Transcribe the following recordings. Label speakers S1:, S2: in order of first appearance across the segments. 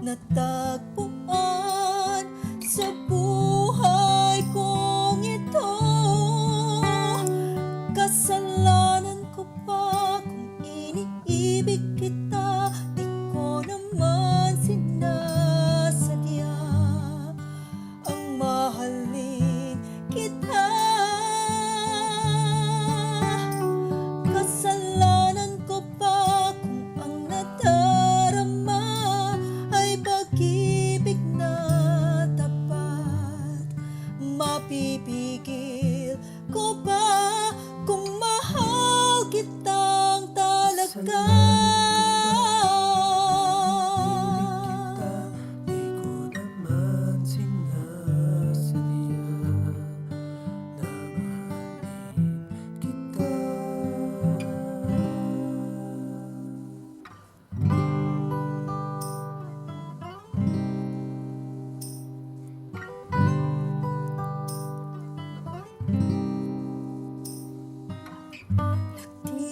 S1: natagpuan sa buhay kong ito. Kasalanan ko pa kung iniibig kita, di ko naman sinasadya ang mahalin kita. Kasalanan ko pa kung ang nadarama ay pag-ibig na tapat. Mapipigil ko ba kung mahal kitang talaga?
S2: Di ko naman sinasadya na mahalin kita.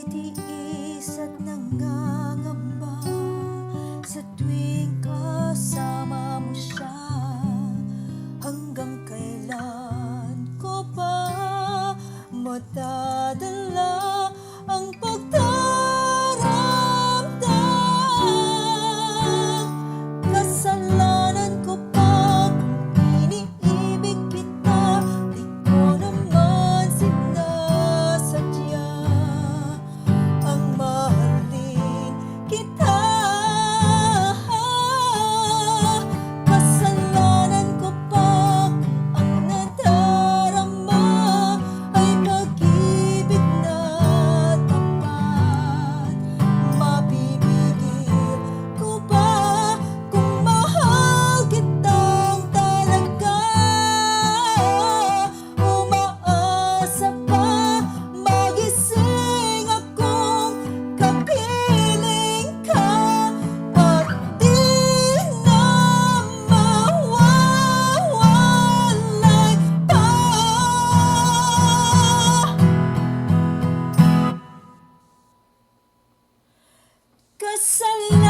S1: Titiis at nangangamba sa tuwing kasama mo siya. Hanggang kailan ko ba madadala ang pagdaramdam? Kasalanan ko pa kung iniibig kita, di ko naman sinasadya ang mahalin kita. Kasalanan ko pa kung ang nadarama ay pag-ibig na tapat. Mapipigil ko ba kung mahal kitang talaga? Umaasa pa magising akong kapiling ka at di na mawawalay pa. Kasalanan